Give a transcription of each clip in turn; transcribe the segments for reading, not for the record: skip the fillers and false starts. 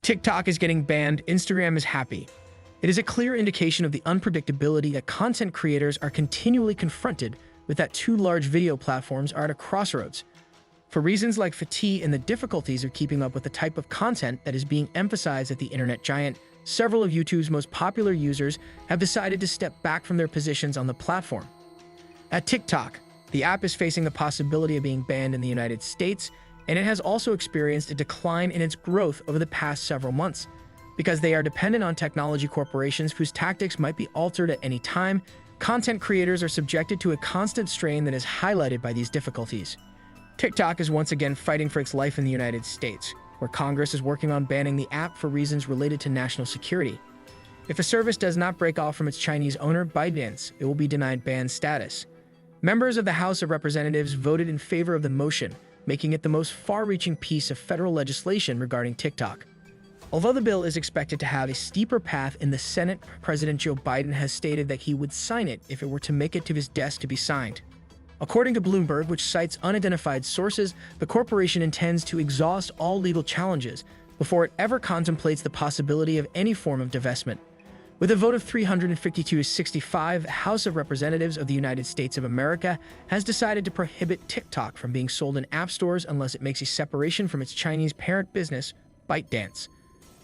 TikTok is getting banned, Instagram is happy. It is a clear indication of the unpredictability that content creators are continually confronted with, that two large video platforms are at a crossroads. For reasons like fatigue and the difficulties of keeping up with the type of content that is being emphasized at the internet giant, several of YouTube's most popular users have decided to step back from their positions on the platform. At TikTok, the app is facing the possibility of being banned in the United States, and it has also experienced a decline in its growth over the past several months. Because they are dependent on technology corporations whose tactics might be altered at any time, content creators are subjected to a constant strain that is highlighted by these difficulties. TikTok is once again fighting for its life in the United States, where Congress is working on banning the app for reasons related to national security. If a service does not break off from its Chinese owner, ByteDance, it will be denied ban status. Members of the House of Representatives voted in favor of the motion, making it the most far-reaching piece of federal legislation regarding TikTok. Although the bill is expected to have a steeper path in the Senate, President Joe Biden has stated that he would sign it if it were to make it to his desk to be signed. According to Bloomberg, which cites unidentified sources, the corporation intends to exhaust all legal challenges before it ever contemplates the possibility of any form of divestment. With a vote of 352 to 65, the House of Representatives of the United States of America has decided to prohibit TikTok from being sold in app stores unless it makes a separation from its Chinese parent business, ByteDance.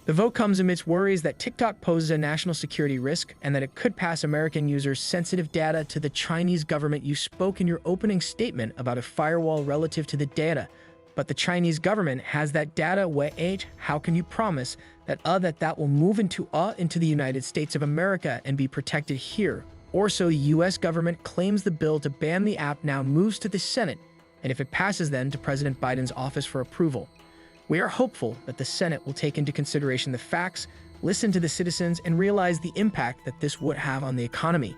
The vote comes amidst worries that TikTok poses a national security risk and that it could pass American users' sensitive data to the Chinese government. You spoke in your opening statement about a firewall relative to the data, but the Chinese government has that data. Wait, how can you promise that will move into the United States of America and be protected here? Or so the U.S. government claims. The bill to ban the app now moves to the Senate, and if it passes then to President Biden's office for approval. We are hopeful that the Senate will take into consideration the facts, listen to the citizens, and realize the impact that this would have on the economy.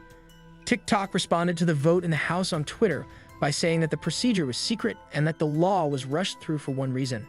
TikTok responded to the vote in the House on Twitter by saying that the procedure was secret and that the law was rushed through for one reason.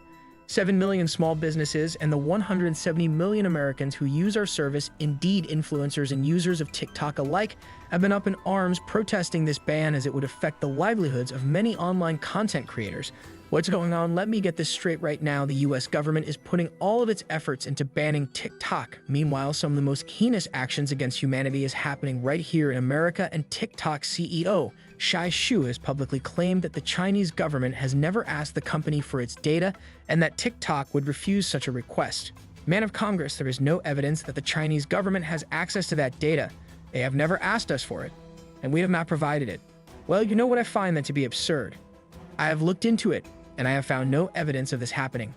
7 million small businesses and the 170 million Americans who use our service, indeed influencers and users of TikTok alike, have been up in arms protesting this ban as it would affect the livelihoods of many online content creators. What's going on? Let me get this straight right now. The US government is putting all of its efforts into banning TikTok. Meanwhile, some of the most heinous actions against humanity is happening right here in America, and TikTok CEO Shai Shu has publicly claimed that the Chinese government has never asked the company for its data and that TikTok would refuse such a request. Man of Congress, there is no evidence that the Chinese government has access to that data. They have never asked us for it, and we have not provided it. Well, you know what? I find that to be absurd. I have looked into it, and I have found no evidence of this happening.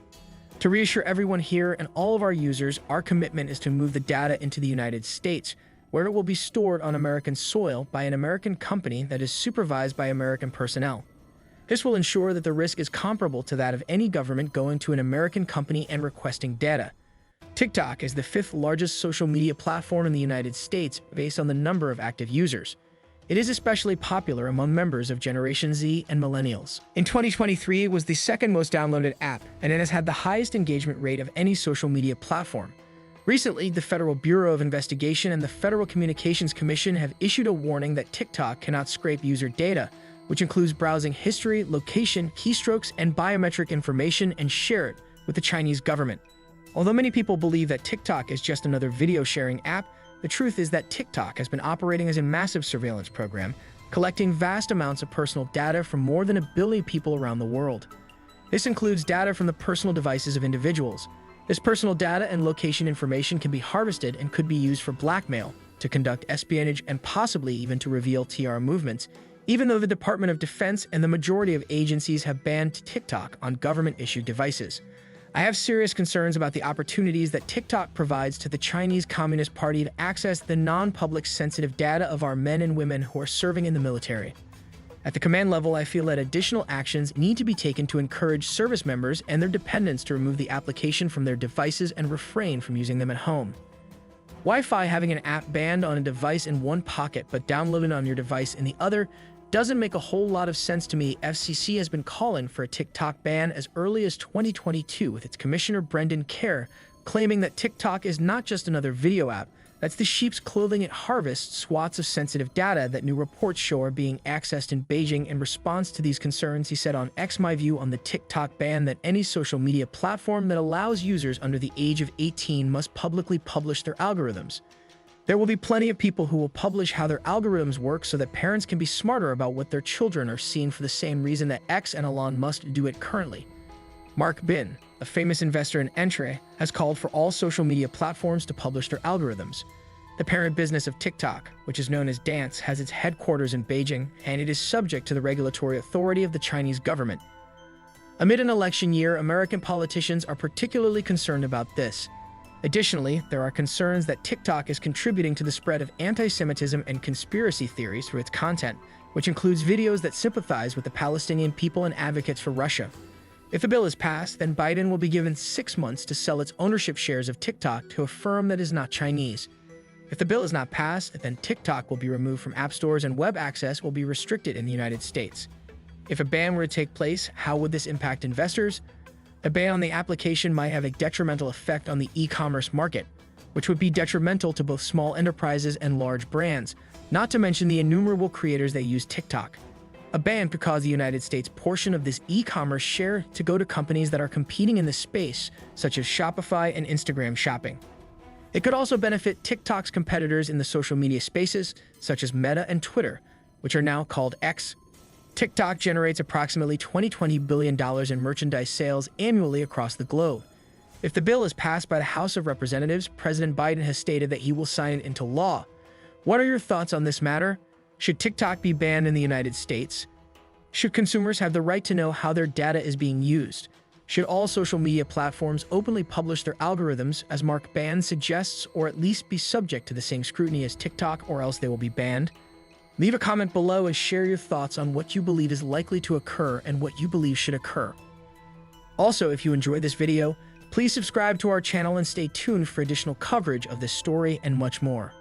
To reassure everyone here and all of our users, our commitment is to move the data into the United States, where it will be stored on American soil by an American company that is supervised by American personnel. This will ensure that the risk is comparable to that of any government going to an American company and requesting data. TikTok is the 5th largest social media platform in the United States based on the number of active users. It is especially popular among members of Generation Z and Millennials. In 2023, it was the 2nd most downloaded app, and it has had the highest engagement rate of any social media platform. Recently, the Federal Bureau of Investigation and the Federal Communications Commission have issued a warning that TikTok cannot scrape user data, which includes browsing history, location, keystrokes, and biometric information, and share it with the Chinese government. Although many people believe that TikTok is just another video-sharing app, the truth is that TikTok has been operating as a massive surveillance program, collecting vast amounts of personal data from more than 1 billion people around the world. This includes data from the personal devices of individuals. This personal data and location information can be harvested and could be used for blackmail, to conduct espionage, and possibly even to reveal TR movements, even though the Department of Defense and the majority of agencies have banned TikTok on government-issued devices. I have serious concerns about the opportunities that TikTok provides to the Chinese Communist Party to access the non-public sensitive data of our men and women who are serving in the military. At the command level, I feel that additional actions need to be taken to encourage service members and their dependents to remove the application from their devices and refrain from using them at home. Wi-Fi having an app banned on a device in one pocket but downloaded on your device in the other doesn't make a whole lot of sense to me. FCC has been calling for a TikTok ban as early as 2022, with its commissioner Brendan Kerr claiming that TikTok is not just another video app, That's the sheep's clothing it harvests swaths of sensitive data that new reports show are being accessed in Beijing. In response to these concerns, he said on X, "My view on the TikTok ban that any social media platform that allows users under the age of 18 must publicly publish their algorithms. There will be plenty of people who will publish how their algorithms work so that parents can be smarter about what their children are seeing for the same reason that X and Elon Musk do it currently." Mark Bin, a famous investor in Entre, has called for all social media platforms to publish their algorithms. The parent business of TikTok, which is known as Dance, has its headquarters in Beijing, and it is subject to the regulatory authority of the Chinese government. Amid an election year, American politicians are particularly concerned about this. Additionally, there are concerns that TikTok is contributing to the spread of anti-Semitism and conspiracy theories through its content, which includes videos that sympathize with the Palestinian people and advocates for Russia. If the bill is passed, then Biden will be given 6 months to sell its ownership shares of TikTok to a firm that is not Chinese. If the bill is not passed, then TikTok will be removed from app stores and web access will be restricted in the United States. If a ban were to take place, how would this impact investors? A ban on the application might have a detrimental effect on the e-commerce market, which would be detrimental to both small enterprises and large brands, not to mention the innumerable creators that use TikTok. A ban could cause the United States portion of this e-commerce share to go to companies that are competing in this space, such as Shopify and Instagram Shopping. It could also benefit TikTok's competitors in the social media spaces, such as Meta and Twitter, which are now called X. TikTok generates approximately $20 billion in merchandise sales annually across the globe. If the bill is passed by the House of Representatives, President Biden has stated that he will sign it into law. What are your thoughts on this matter? Should TikTok be banned in the United States? Should consumers have the right to know how their data is being used? Should all social media platforms openly publish their algorithms, as Mark Bin suggests, or at least be subject to the same scrutiny as TikTok, or else they will be banned? Leave a comment below and share your thoughts on what you believe is likely to occur and what you believe should occur. Also, if you enjoyed this video, please subscribe to our channel and stay tuned for additional coverage of this story and much more.